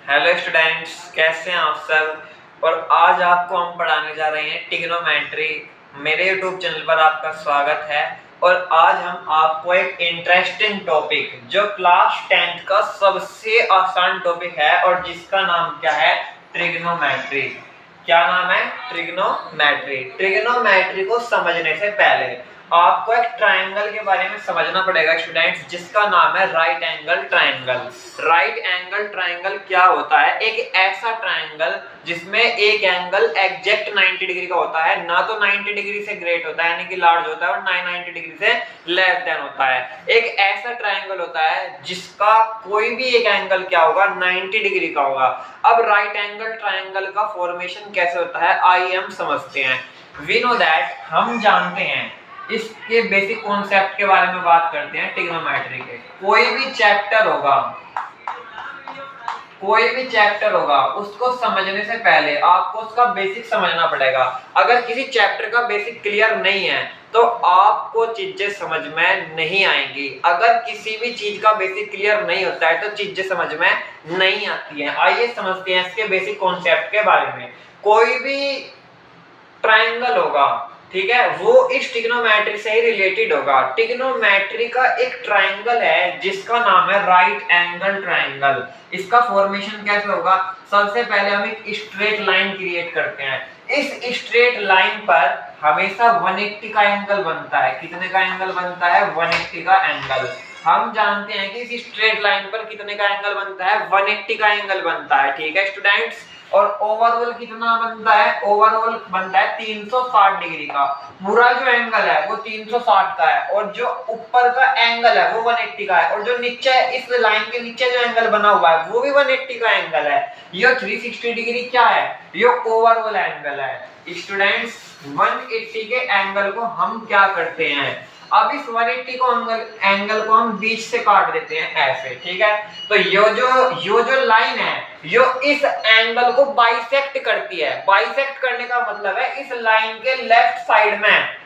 Hello students, कैसे हैं आप सब। और आज आपको हम पढ़ाने जा रहे हैं ट्रिग्नोमेट्री। मेरे यूट्यूब चैनल पर आपका स्वागत है। और आज हम आपको एक इंटरेस्टिंग टॉपिक जो क्लास 10th का सबसे आसान टॉपिक है और जिसका नाम क्या है, ट्रिग्नोमेट्री। क्या नाम है? ट्रिग्नोमेट्री। ट्रिग्नोमेट्री को समझने से पहले आपको एक ट्रायंगल के बारे में समझना पड़ेगा स्टूडेंट्स, जिसका नाम है right angle triangle. Right angle triangle क्या होता है? एक ऐसा ट्रायंगल जिसमें एक एंगल एग्जैक्ट 90 डिग्री का होता है, ना तो 90 डिग्री से ग्रेट होता है यानी कि लार्ज होता है और ना 90 डिग्री से लेस देन होता है। एक ऐसा ट्रायंगल होता है जिसका कोई भी एक एंगल क्या होगा, 90 डिग्री का होगा। अब राइट एंगल ट्रायंगल का फॉर्मेशन कैसे होता है आइए हम समझते हैं। वी नो दैट, हम जानते हैं, इसके बेसिक कॉन्सेप्ट के बारे में बात करते हैं ट्रिग्नोमेट्री के। कोई भी चैप्टर होगा उसको समझने से पहले आपको उसका बेसिक समझना पड़ेगा। अगर किसी चैप्टर का बेसिक क्लियर नहीं है तो आपको चीजें समझ में नहीं आएंगी। अगर किसी भी चीज का बेसिक क्लियर नहीं होता है तो चीजें समझ में नहीं आती हैं। आइए समझते हैं इसके बेसिक कॉन्सेप्ट के बारे में। कोई भी ट्रायंगल होगा, ठीक है, वो इस ट्रिग्नोमेट्री से ही रिलेटेड होगा। ट्रिग्नोमेट्री का एक ट्रायंगल है जिसका नाम है राइट एंगल ट्रायंगल। इसका फॉर्मेशन कैसे होगा? सबसे पहले हम एक स्ट्रेट लाइन क्रिएट करते हैं। इस स्ट्रेट लाइन पर हमेशा 180 का एंगल बनता है। कितने का एंगल बनता है? 180 का एंगल। हम जानते हैं कि इस स्ट्रेट लाइन पर कितने का एंगल बनता है? 180 का एंगल बनता है, ठीक है स्टूडेंट्स। और ओवरऑल कितना बनता है? ओवरऑल बनता है 360 डिग्री का। पूरा जो एंगल है वो 360 का है और जो ऊपर का एंगल है वो 180 का है और जो नीचे इस लाइन के नीचे जो एंगल बना हुआ है वो भी 180 का एंगल है। ये 360 डिग्री क्या है? ये ओवरऑल एंगल है। स्टूडेंट्स, 180 के एंगल को हम क्या करते हैं? अब इस 180 को एंगल को हम बीच से काट देते हैं ऐसे, ठीक है। तो यो जो लाइन है यो इस एंगल को बाइसेक्ट करती है। बाइसेक्ट करने का मतलब है इस लाइन के लेफ्ट साइड में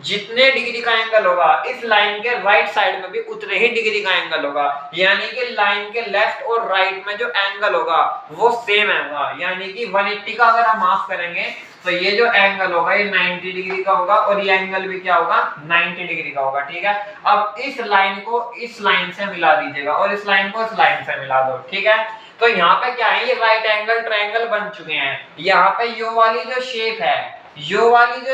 जितने डिग्री का एंगल होगा इस लाइन के राइट साइड में भी उतने ही डिग्री का एंगल होगा। यानी कि लाइन के लेफ्ट और राइट में जो एंगल होगा वो सेम होगा। यानी कि 180 का अगर हम माफ करेंगे तो ये जो एंगल होगा ये 90 डिग्री का होगा और ये एंगल भी क्या होगा? 90 डिग्री का होगा, ठीक है। अब इस लाइन को इस लाइन से मिला दीजिएगा और इस लाइन को इस लाइन से मिला दो, ठीक है। तो यहाँ पे क्या है, ये राइट एंगल ट्रायंगल बन चुके हैं। यहाँ पे यो वाली जो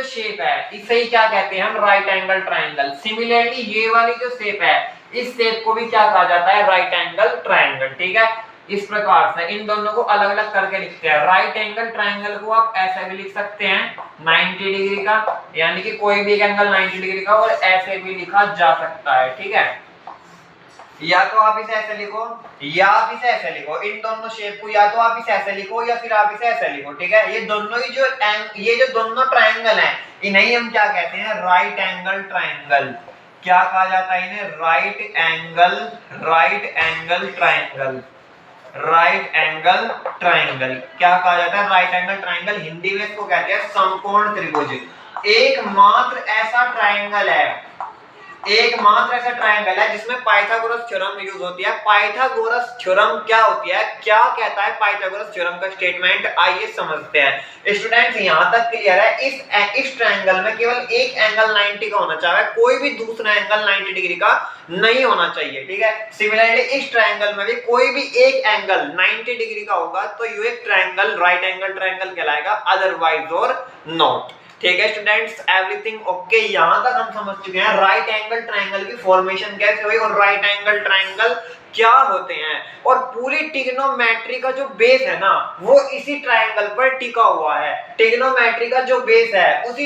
शेप है इसे ही क्या कहते हैं हम? Right angle triangle. सिमिलरली ये वाली जो शेप है इस शेप को भी क्या कहा जाता है? राइट एंगल ट्रायंगल, ठीक है। इस प्रकार से इन दोनों को अलग अलग करके लिखते हैं। राइट एंगल ट्रायंगल को आप ऐसे भी लिख सकते हैं 90 डिग्री का, यानी कि कोई भी एक एंगल 90 डिग्री का, और ऐसे भी लिखा जा सकता है, ठीक है। या तो आप इसे ऐसे लिखो या आप इसे ऐसे लिखो। इन दोनों शेप को या तो आप इसे ऐसे लिखो या फिर आप इसे ऐसे लिखो, ठीक है। ये दोनों ही ये जो दोनों ट्रायंगल हैं इन्हें हम क्या कहते हैं? Right angle triangle. क्या कहा जाता है इन्हें? Right angle triangle. Right angle triangle क्या कहा जाता है? Right angle triangle. हिंदी में इसको कहते हैं समकोण त्रिभुज। एकमात्र ऐसा ट्रायंगल है जिसमें पाइथागोरस थ्योरम यूज होती है। पाइथागोरस थ्योरम क्या होती है, क्या कहता है पाइथागोरस थ्योरम का स्टेटमेंट, आइए समझते हैं। स्टूडेंट्स, यहां तक क्लियर है? इस ट्रायंगल में केवल एक एंगल 90 का होना चाहिए, कोई भी दूसरा एंगल 90 डिग्री का नहीं होना चाहिए, ठीक है। सिमिलरली इस ट्रायंगल में भी कोई भी एक एंगल 90 डिग्री का होगा तो ये एक ट्रायंगल राइट एंगल ट्रायंगल कहलाएगा, अदरवाइज और नॉट, ठीक है स्टूडेंट्स। Everything okay? यहां तक हम समझ चुके हैं राइट एंगल ट्रायंगल की फॉर्मेशन कैसे हुई और राइट एंगल ट्रायंगल क्या होते हैं। और पूरी ट्रिग्नोमेट्री का जो बेस है ना वो इसी ट्रायंगल पर टिका हुआ है। ट्रिग्नोमेट्री का जो बेस है उसे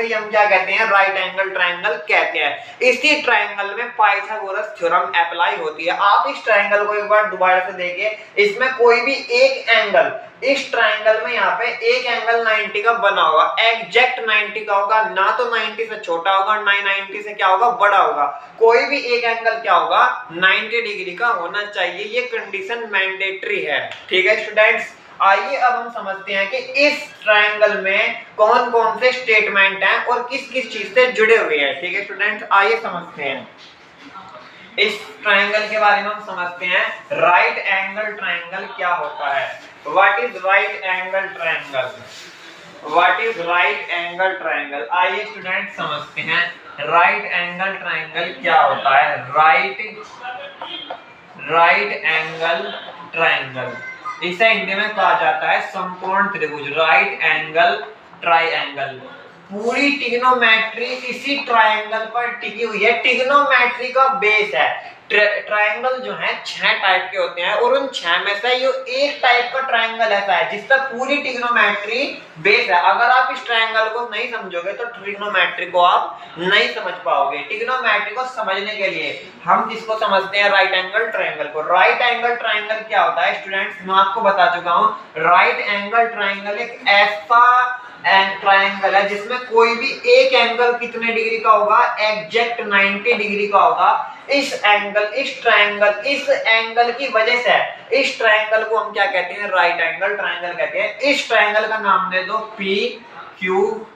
ही हम क्या कहते हैं? राइट एंगल ट्रायंगल कहते हैं। इसी ट्रायंगल में पाइथागोरस थ्योरम अप्लाई होती है। आप इस ट्रायंगल को एक बार दोबारा से देखिए। इसमें कोई भी एक एंगल, इस ट्रायंगल में यहाँ पे एक एंगल 90 का बना होगा, एग्जैक्ट 90 का होगा, ना तो 90 से छोटा होगा ना 90 से क्या होगा? बड़ा होगा। कोई भी एक एंगल क्या होगा? 90 डिग्री का होना चाहिए। ये कंडीशन मैंडेटरी है, ठीक है स्टूडेंट्स। आइए अब हम समझते हैं कि इस ट्रायंगल में कौन कौन से स्टेटमेंट हैं और किस किस चीज से जुड़े हुए हैं, ठीक है स्टूडेंट्स। आइए समझते हैं। इस ट्रायंगल के बारे में हम समझते हैं। राइट एंगल ट्रायंगल क्या होता है? What is right angle triangle? What is right angle triangle? आइए स्टूडेंट समझते हैं राइट एंगल ट्रायंगल क्या होता है। राइट एंगल ट्रायंगल, इसे हिंदी में कहा जाता है समकोण त्रिभुज। राइट एंगल ट्रायंगल, पूरी ट्रिग्नोमेट्री इसी ट्रायंगल पर टिकी हुई है। ट्रिग्नोमेट्री का बेस है। ट्रायंगल जो है 6 टाइप के होते हैं और उन 6 में से ये एक टाइप का ट्रायंगल ऐसा है जिस पर पूरी ट्रिग्नोमेट्री बेस है। अगर आप इस ट्रायंगल को नहीं समझोगे तो ट्रिग्नोमेट्री को आप नहीं समझ पाओगे। ट्रिग्नोमेट्री को समझने के लिए हम किसको समझते हैं? राइट एंगल ट्रायंगल को। राइट एंगल ट्रायंगल क्या होता है स्टूडेंट्स? मैं आपको बता चुका हूं। राइट एंगल ट्रायंगल एक ऐसा ट्रायंगल है जिसमें कोई भी एक एंगल कितने डिग्री का होगा? एग्जैक्ट 90 डिग्री का होगा। इस एंगल की वजह से इस ट्रायंगल को हम क्या कहते हैं? राइट एंगल ट्रायंगल कहते हैं। इस ट्रायंगल का नाम दे दो P, Q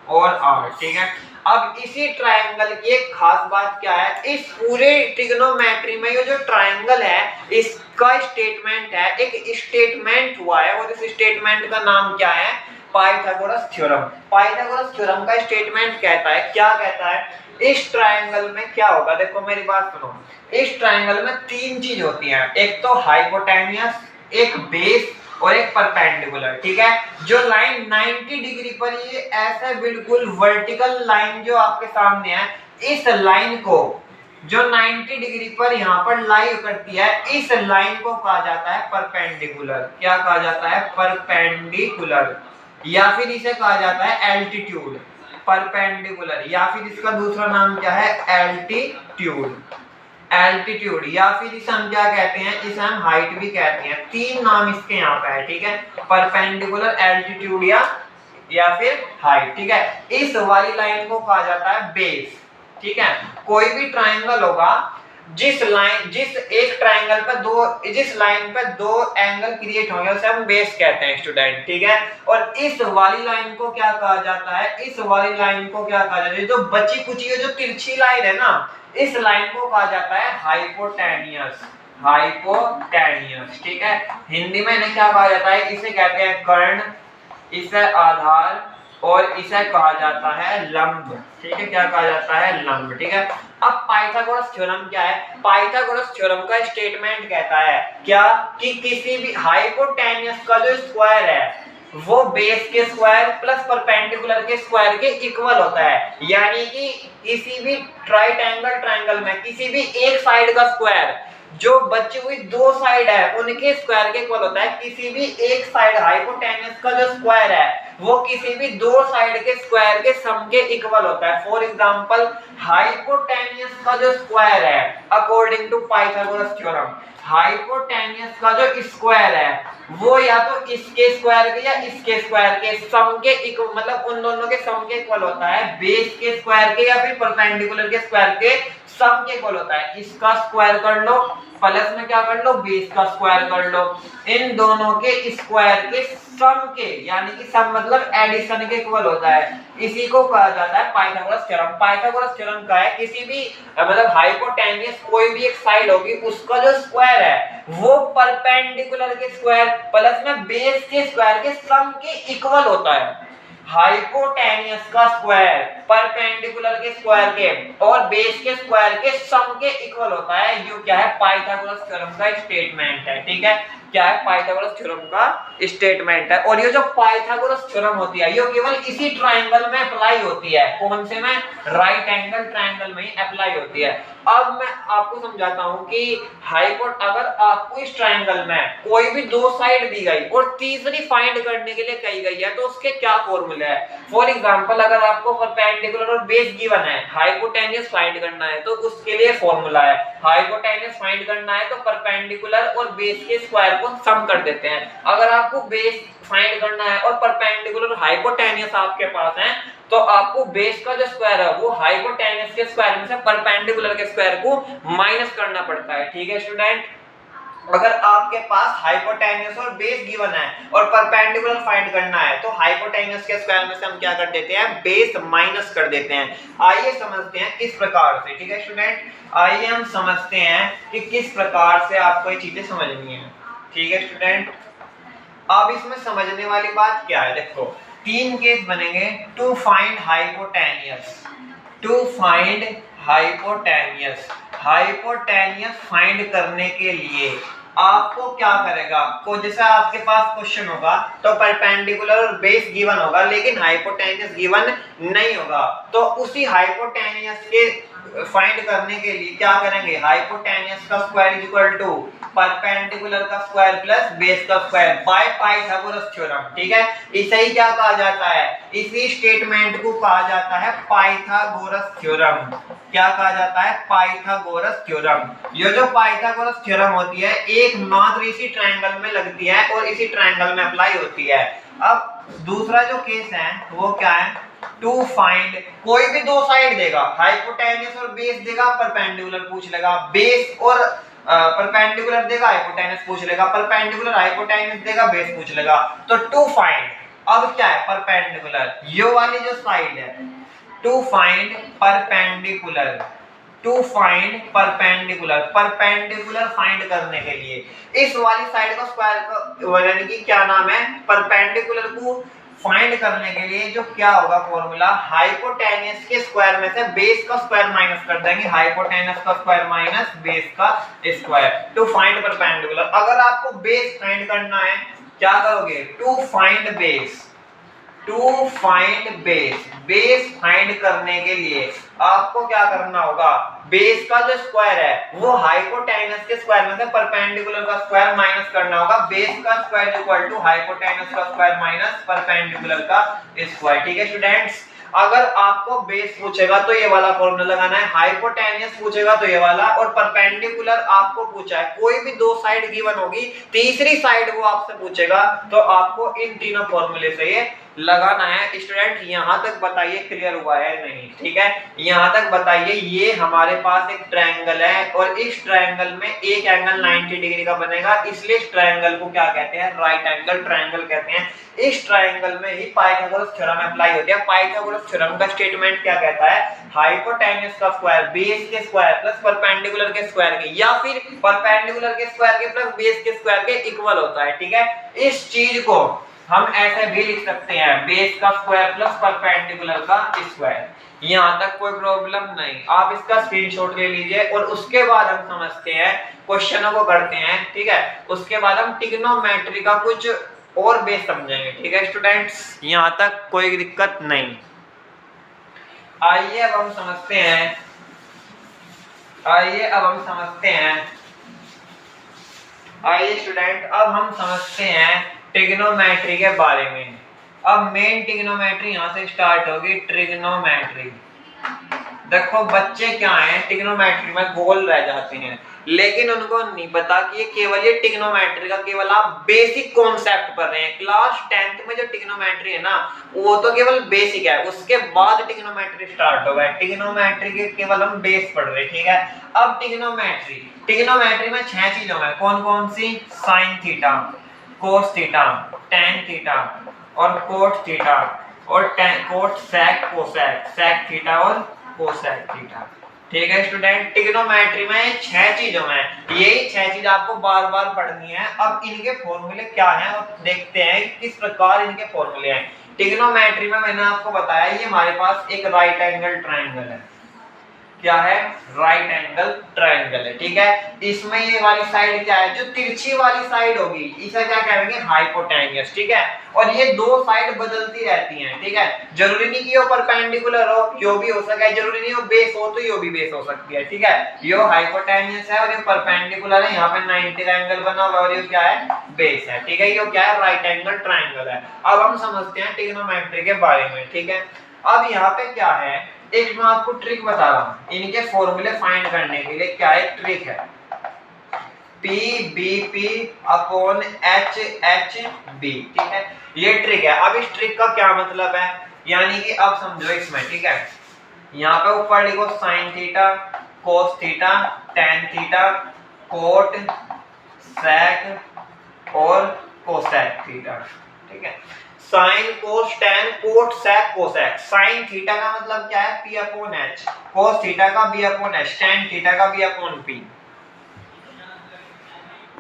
और R, ठीक है। अब इसी ट्रायंगल की एक खास बात क्या है? इस पूरे ट्रिग्नोमेट्री में ये जो ट्रायंगल है इसका स्टेटमेंट है, एक स्टेटमेंट हुआ है और इस स्टेटमेंट का नाम क्या है? Pythagoras theorem. पाइथागोरस थ्योरम का स्टेटमेंट कहता है, क्या कहता है? इस ट्रायंगल में क्या होगा? देखो मेरी बात सुनो। इस ट्रायंगल में 3 चीज होती हैं, एक तो हाइपोटेन्यूस, एक बेस और एक परपेंडिकुलर, ठीक है। जो लाइन 90 डिग्री पर ये ऐसा बिल्कुल वर्टिकल लाइन जो आपके सामने है, इस लाइन को जो 90 डिग्री पर यहाँ पर लाई करती है, इस लाइन को कहा जाता है परपेंडिकुलर। क्या कहा जाता है? परपेंडिकुलर, या फिर इसे कहा जाता है एल्टीट्यूड। परपेंडिकुलर, या फिर इसका दूसरा नाम क्या है? एल्टीट्यूड। एल्टीट्यूड, या फिर इसे हम क्या कहते हैं? इसे हम हाइट भी कहते हैं। 3 नाम इसके यहाँ पे है, ठीक है। परपेंडिकुलर, एल्टीट्यूड या फिर हाइट, ठीक है। इस वाली लाइन को कहा जाता है बेस, ठीक है। कोई भी ट्रायंगल होगा जिस एक ट्रायंगल पर जिस लाइन पर 2 एंगल क्रिएट होंगे उसे हम बेस कहते हैं स्टूडेंट, ठीक है। और इस वाली लाइन को क्या कहा जाता है? इस वाली लाइन को क्या कहा जाता है? जो बची कुची जो तिरछी लाइन है ना, इस लाइन को कहा जाता है हाइपोटेन्यूस। हाइपोटेन्यूस, ठीक है। हिंदी में इन्हें क्या कहा जाता है? इसे कहते हैं कर्ण, इसे आधार और इसे कहा जाता है लंब, ठीक है। क्या कहा जाता है? लंब, ठीक है। अब पाइथागोरस थ्योरम क्या है? पाइथागोरस थ्योरम का स्टेटमेंट कहता है क्या? कि किसी भी हाइपोटेन्यूस का जो स्क्वायर है वो बेस के स्क्वायर प्लस परपेंडिकुलर के स्क्वायर के इक्वल होता है। यानी कि किसी भी राइट एंगल ट्रायंगल में किसी भी एक साइड का स्क्वायर जो बची हुई 2 साइड है उनके स्क्वायर के इक्वल होता है। किसी भी एक साइड हाइपोटेन्यूस का जो स्क्वायर है वो किसी भी 2 साइड के स्क्वायर के सम के इक्वल होता है। फॉर एग्जांपल हाइपोटेन्यूस का जो स्क्वायर है according to Pythagoras theorem, hypotenuse का जो स्क्वायर है वो या तो इसके स्क्वायर के या इसके स्क्वायर के सम के इक्वल, मतलब उन दोनों के सम के इक्वल होता है। बेस के स्क्वायर के या फिर परपेंडिकुलर के स्क्वायर के सम के इक्वल होता है। इसका स्क्वायर कर लो प्लस में क्या कर लो? बेस का स्क्वायर कर लो। इन दोनों के स्क्वायर के सम के, यानी कि सम मतलब एडिशन के इक्वल होता है। इसी को कहा जाता है पाइथागोरस थ्योरम। पाइथागोरस थ्योरम का है किसी भी मतलब हाइपोटेन्यूस कोई भी एक साइड होगी उसका जो स्क्वायर है वो परपेंडिकुलर के स्क्वायर प्लस में बेस के स्क्वायर के सम के इक्वल होता है। हाइपोटेन्यूस का स्क्वायर परपेंडिकुलर के स्क्वायर के और बेस के स्क्वायर के सम के इक्वल होता है। ये क्या है? पाइथागोरस थ्योरम का स्टेटमेंट है, ठीक है। क्या है? पाइथागोरस थ्योरम का स्टेटमेंट है। और ये जो पाइथागोरस थ्योरम होती है ये केवल इसी ट्रायंगल में अप्लाई होती है। कौन से में? राइट एंगल ट्रायंगल में ही अप्लाई होती है। अब मैं आपको समझाता हूं कि अगर आपको इस ट्रायंगल में कोई भी 2 साइड दी गई और तीसरी फाइंड करने के लिए कही गई है तो उसके क्या फॉर्मूला है? फॉर एग्जांपल अगर आपको परपेंडिकुलर और बेस गिवन है, हाइपोटेन्यूस फाइंड करना है तो उसके लिए फॉर्मूला है। हाइपोटेन्यूस फाइंड करना है तो परपेंडिकुलर और बेस के स्क्वायर को सम कर देते हैं। अगर आपको बेस फाइंड करना है और परपेंडिकुलर हाइपोटेन्यूस आपके पास है तो आपको बेस का जो स्क्वायर है वो हाइपोटेन्यूस के स्क्वायर में से परपेंडिकुलर के स्क्वायर को माइनस करना पड़ता है, ठीक है स्टूडेंट। अगर आपके पास हाइपोटेन्यूस और बेस गिवन है और परपेंडिकुलर फाइंड करना है तो हाइपोटेन्यूस के स्क्वायर में से हम क्या कर देते हैं, बेस माइनस कर देते हैं। आइए समझते हैं किस प्रकार से। ठीक है स्टूडेंट, आइए हम समझते हैं कि किस प्रकार से आपको ये चीजें समझनी है। ठीक है स्टूडेंट, अब इसमें समझने वाली बात क्या है, देखो तीन केस बनेंगे। To find hypotenuse, to find hypotenuse, hypotenuse find करने के लिए आपको क्या करेगा, को जैसे आपके पास क्वेश्चन होगा तो परपेंडिकुलर और बेस गिवन होगा लेकिन हाइपोटेन्यूस गिवन नहीं होगा, तो उसी हाइपोटेन्यूस के फाइंड करने के लिए क्या करेंगे, हाइपोटेन्यूस का square is equal to perpendicular का स्क्वायर प्लस बेस का स्क्वायर बाय पाइथागोरस थ्योरम। ठीक है, इसे ही क्या कहा जाता है, इसी स्टेटमेंट को कहा जाता है पाइथागोरस थ्योरम। क्या कहा जाता है, पाइथागोरस थ्योरम। ये जो पाइथागोरस थ्योरम होती है एक मात्र इसी ट्रायंगल में लगती है और इसी ट्रायंगल में अप्लाई होती है। अब दूसरा जो केस है वो क्या है, टू फाइंड, कोई भी दो साइड देगा, हाइपोटेन्यूस और बेस देगा, परपेंडिकुलर पूछ लेगा, बेस और परपेंडिकुलर देगा, हाइपोटेन्यूस पूछ लेगा, परपेंडिकुलर हाइपोटेन्यूस देगा, बेस पूछ लेगा। तो टू फाइंड, अब क्या है, परपेंडिकुलर, ये वाली जो साइड है, to find perpendicular, to find perpendicular, perpendicular find करने के लिए इस वाली साइड का स्क्वायर का यानी कि क्या नाम है, परपेंडिकुलर को फाइंड करने के लिए जो क्या होगा फॉर्मूला, हाइपोटेन्यूस के स्क्वायर में से बेस का स्क्वायर माइनस कर देंगे, हाइपोटेन्यूस का स्क्वायर माइनस बेस का स्क्वायर, टू फाइंड परपेंडिकुलर। अगर आपको बेस फाइंड करना है क्या करोगे, to find base, to find base, base find करने के लिए आपको क्या करना होगा, बेस का जो स्क्वायर है वो हाइपोटेन्यूस के स्क्वायर में से परपेंडिकुलर का स्क्वायर माइनस करना होगा, बेस का स्क्वायर इक्वल टू हाइपोटेन्यूस का स्क्वायर माइनस परपेंडिकुलर का स्क्वायर। ठीक है स्टूडेंट्स, अगर आपको बेस पूछेगा तो ये वाला फॉर्मूला लगाना है, हाइपोटेन्यूस पूछेगा तो ये वाला, और परपेंडिकुलर आपको पूछा है, कोई भी दो साइड गिवन होगी, तीसरी साइड वो आपसे पूछेगा तो आपको इन तीनों फॉर्मूले से ये लगाना है। स्टूडेंट यहां तक बताइए क्लियर हुआ है नहीं, ठीक है, यहां तक बताइए। ये हमारे पास एक ट्रायंगल है और इस ट्रायंगल में एक एंगल 90 डिग्री का बनेगा, इसलिए इस ट्रायंगल को क्या कहते हैं, राइट एंगल ट्रायंगल कहते हैं। इस ट्रायंगल में ही पाइथागोरस थ्योरम अप्लाई होती है। पाइथागोरस थ्योरम का स्टेटमेंट क्या कहता है, हाइपोटेन्यूस का स्क्वायर बेस के स्क्वायर प्लस परपेंडिकुलर के स्क्वायर के, या फिर परपेंडिकुलर के स्क्वायर के प्लस बेस के स्क्वायर के इक्वल होता है। ठीक है, इस चीज को हम ऐसे भी लिख सकते हैं, बेस का स्क्वायर प्लस परपेंडिकुलर का स्क्वायर। यहां तक कोई प्रॉब्लम नहीं, आप इसका स्क्रीनशॉट ले लीजिए और उसके बाद हम समझते हैं, क्वेश्चनों को करते हैं। ठीक है, उसके बाद हम ट्रिग्नोमेट्री का कुछ और बेस समझेंगे। ठीक है स्टूडेंट्स, यहां तक कोई दिक्कत नहीं। आइए अब हम समझते हैं, आइए अब हम समझते हैं, आइए स्टूडेंट अब हम समझते हैं ट्रिग्नोमेट्री के बारे में। अब मेन ट्रिग्नोमेट्री यहां से स्टार्ट होगी, ट्रिग्नोमेट्री। देखो बच्चे क्या हैं, ट्रिग्नोमेट्री में गोल रह जाते हैं, लेकिन उनको नहीं पता कि ये केवल ये ट्रिग्नोमेट्री का केवल आप बेसिक कॉन्सेप्ट पढ़ रहे हैं। क्लास 10th में जो ट्रिग्नोमेट्री है ना वो तो केवल बेसिक है, उसके बाद ट्रिग्नोमेट्री स्टार्ट होगा। ट्रिग्नोमेट्री के केवल हम बेस पढ़ रहे हैं। ठीक है, अब ट्रिग्नोमेट्री, ट्रिग्नोमेट्री में 6 चीजों में कौन कौन सी, sine theta, cos theta, tan theta और कोट थीटा, और cot sec cosec, sec theta और कोसेक थीटा। ठीक है स्टूडेंट, ट्रिग्नोमेट्री में 6 चीजों में यही 6 चीज आपको बार बार पढ़नी है। अब इनके फॉर्मूले क्या हैं और देखते हैं किस प्रकार इनके फॉर्मूले हैं। ट्रिग्नोमेट्री में मैंने आपको बताया ये हमारे पास एक राइट एंगल ट्रायंगल है। क्या है, राइट एंगल ट्रायंगल है। ठीक है, इसमें ये वाली साइड क्या है, जो तिरछी वाली साइड होगी इसे क्या कहेंगे, हाइपोटेन्यूस। ठीक है, और ये दो साइड बदलती रहती हैं। ठीक है, जरूरी नहीं कि ये परपेंडिकुलर हो, यो भी हो सकता है, जरूरी नहीं हो बेस हो तो यो भी बेस हो सकती है। ठीक है, यो हाइपोटेन्यूस है और ये परपेंडिकुलर है, यहाँ पे 90 का एंगल बना हुआ है और ये क्या है, बेस है। ठीक है, ये क्या है, राइट एंगल ट्रायंगल है। अब हम समझते हैं ट्रिग्नोमेट्री के बारे में। ठीक है, अब यहाँ पे क्या है, एक मैं आपको ट्रिक बता रहा हूं, इनके फॉर्मूले फाइंड करने के लिए क्या एक ट्रिक है, P B P upon H H B. ठीक है, ये ट्रिक है। अब इस ट्रिक का क्या मतलब है, यानी कि अब समझो इसमें। ठीक है, यहाँ पे ऊपर लिखो sine theta, cos theta, tan theta, cot sec और cosec थीटा, ठीक है। Sine cos tan cot sec cosec. Sine theta का मतलब क्या है, p upon h, cos theta का b upon h, tan theta का b अपॉन p।